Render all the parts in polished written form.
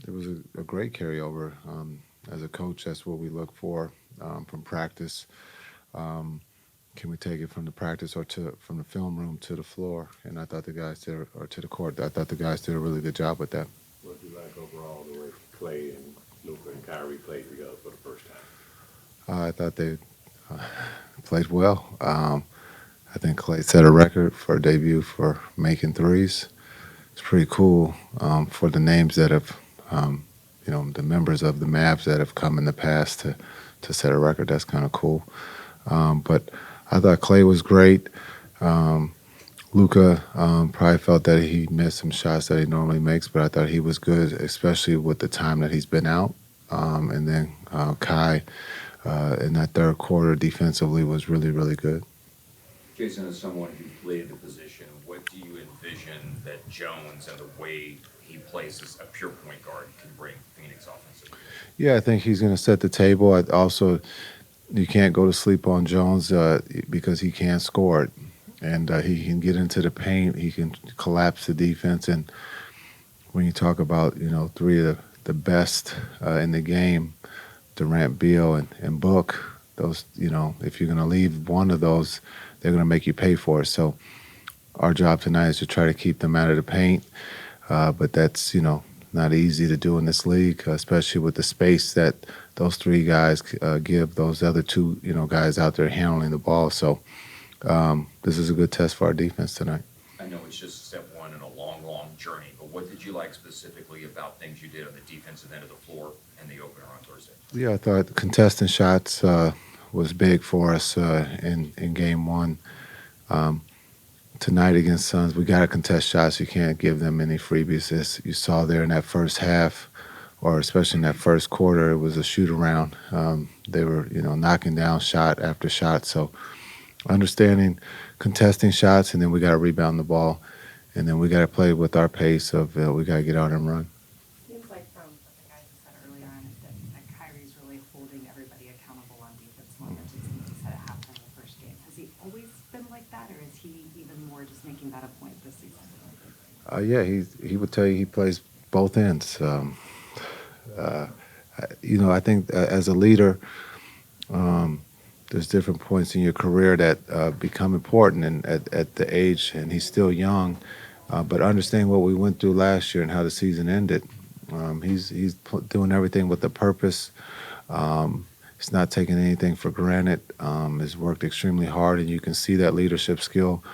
It was a great carryover. As a coach, that's what we look for from practice. Um, can we take it from the practice or from the film room to the floor? And I thought the guys did, or to the court. I thought the guys did a really good job with that. What do you like overall the way Clay and Luka and Kyrie played together for the first time? I thought they uh, played well. I think Clay set a record for a debut for making threes. It's pretty cool for the names that have, the members of the Mavs that have come in the past to set a record. That's kind of cool. But I thought Clay was great. Um, Luca probably felt that he missed some shots that he normally makes, but I thought he was good, especially with the time that he's been out. And then Kai in that third quarter defensively was really, really good. Jason, as someone who played the position, what do you envision that Jones and the way he plays as a pure point guard can bring Phoenix offensively? Yeah, I think he's going to set the table. You can't go to sleep on Jones because he can't score it. And he can get into the paint. He can collapse the defense. And when you talk about, three of the best in the game, Durant, Beal, and Book, those, if you're going to leave one of those, they're going to make you pay for it. So our job tonight is to try to keep them out of the paint. But that's, not easy to do in this league, especially with the space that those three guys give those other two, guys out there handling the ball. So this is a good test for our defense tonight. I know it's just step one in a long, long journey, but what did you like specifically about things you did on the defensive end of the floor and the opener on Thursday? Yeah, I thought contesting shots was big for us in game one. Tonight against Suns, we got to contest shots. You can't give them any freebies. As you saw there in that first half, or especially in that first quarter, it was a shoot around. They were, knocking down shot after shot. So understanding contesting shots, and then we got to rebound the ball, and then we got to play with our pace of we got to get out and run. Seems like from what the guys said earlier on is that Kyrie's really holding everybody accountable on defense more than he said at halftime of the first game. Has he always been like that, or is he even more just making that a point this season? Yeah, he would tell you he plays both ends. I think as a leader, there's different points in your career that become important, and at the age, and he's still young. But understanding what we went through last year and how the season ended, he's doing everything with a purpose. He's not taking anything for granted. He's worked extremely hard, and you can see that leadership skill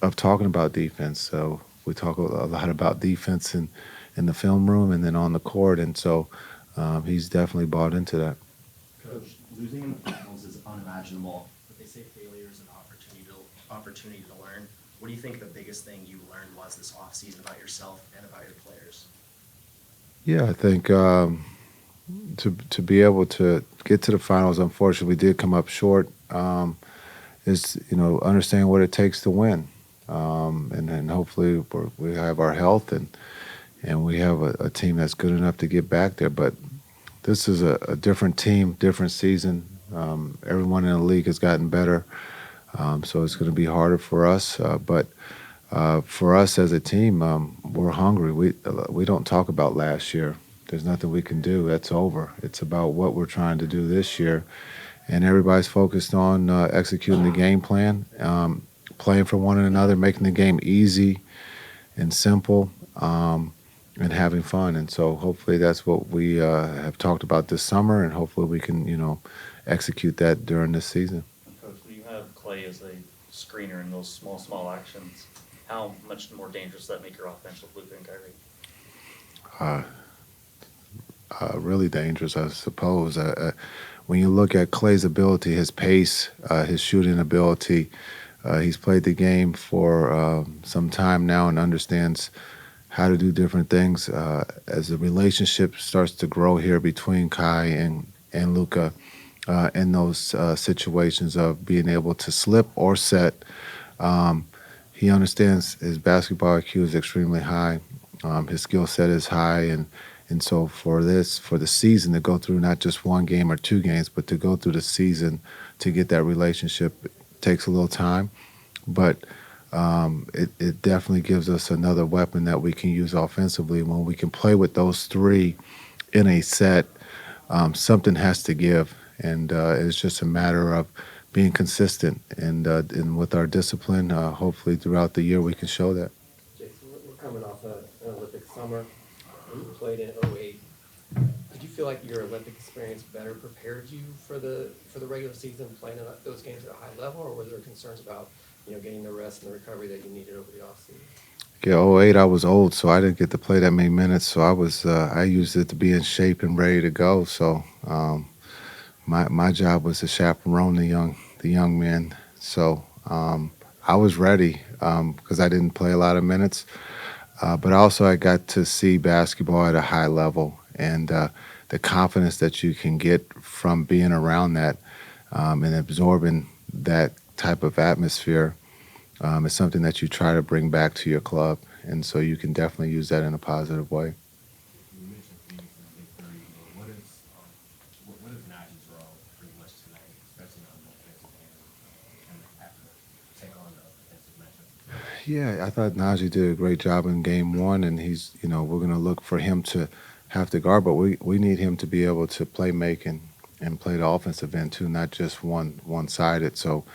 of talking about defense. So we talk a lot about defense in the film room and then on the court, and so he's definitely bought into that. Coach, losing in the finals is unimaginable, but they say failure is an opportunity to learn. What do you think the biggest thing you learned was this offseason about yourself and about your players? Yeah, I think to be able to get to the finals, unfortunately, we did come up short. Is understanding what it takes to win, and then hopefully we have our health and we have a team that's good enough to get back there. But this is a different team, different season. Everyone in the league has gotten better, so it's going to be harder for us. But for us as a team, we're hungry. We don't talk about last year. There's nothing we can do. That's over. It's about what we're trying to do this year, and everybody's focused on executing the game plan, playing for one another, making the game easy and simple. And having fun. And so hopefully that's what we have talked about this summer, and hopefully we can, execute that during this season. Coach, when you have Clay as a screener in those small actions, how much more dangerous does that make your offense with Luka and Kyrie? Really dangerous, I suppose. When you look at Clay's ability, his pace, his shooting ability, he's played the game for some time now and understands how to do different things. As the relationship starts to grow here between Kai and Luka in those situations of being able to slip or set, he understands his basketball IQ is extremely high. His skill set is high, and so for the season to go through not just one game or two games, but to go through the season to get that relationship takes a little time. But it definitely gives us another weapon that we can use offensively. When we can play with those three in a set, something has to give, and it's just a matter of being consistent and with our discipline. Hopefully, throughout the year, we can show that. Jason, we're coming off an Olympic summer. When you played in '08, did you feel like your Olympic experience better prepared you for the regular season, playing in those games at a high level, or were there concerns about getting the rest and the recovery that you needed over the offseason? Yeah, '08, I was old, so I didn't get to play that many minutes. So I used it to be in shape and ready to go. So my job was to chaperone the young men. So I was ready because I didn't play a lot of minutes. But also, I got to see basketball at a high level, and the confidence that you can get from being around that and absorbing that type of atmosphere is something that you try to bring back to your club. And so you can definitely use that in a positive way. You mentioned Phoenix in the Big Three, but what is Najee's role pretty much tonight, especially on the offensive end, and have to take on the offensive matchup? Yeah, I thought Najee did a great job in game one, and we're going to look for him to have to guard, but we need him to be able to play make and play the offensive end too, not just one-sided. So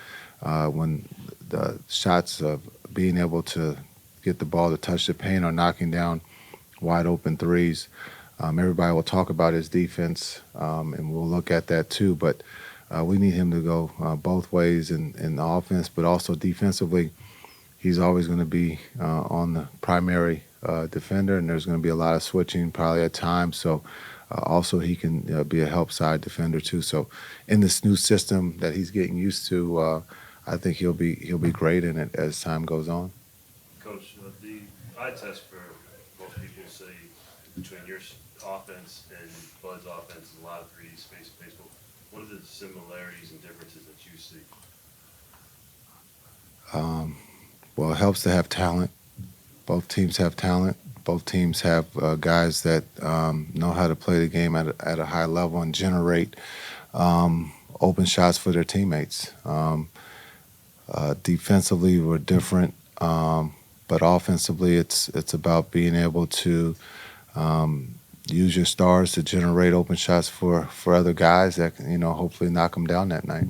when the shots of being able to get the ball to touch the paint or knocking down wide open threes, everybody will talk about his defense, and we'll look at that too. But we need him to go both ways in the offense, but also defensively. He's always going to be on the primary defender, and there's going to be a lot of switching probably at times. So also he can be a help side defender too. So in this new system that he's getting used to, I think he'll be great in it as time goes on. Coach, the eye test for most people say between your offense and Bud's offense is a lot of 3D space baseball. What are the similarities and differences that you see? Well, it helps to have talent. Both teams have talent. Both teams have guys that know how to play the game at a high level and generate open shots for their teammates. Defensively, we're different, but offensively, it's about being able to use your stars to generate open shots for other guys that can, hopefully knock them down that night.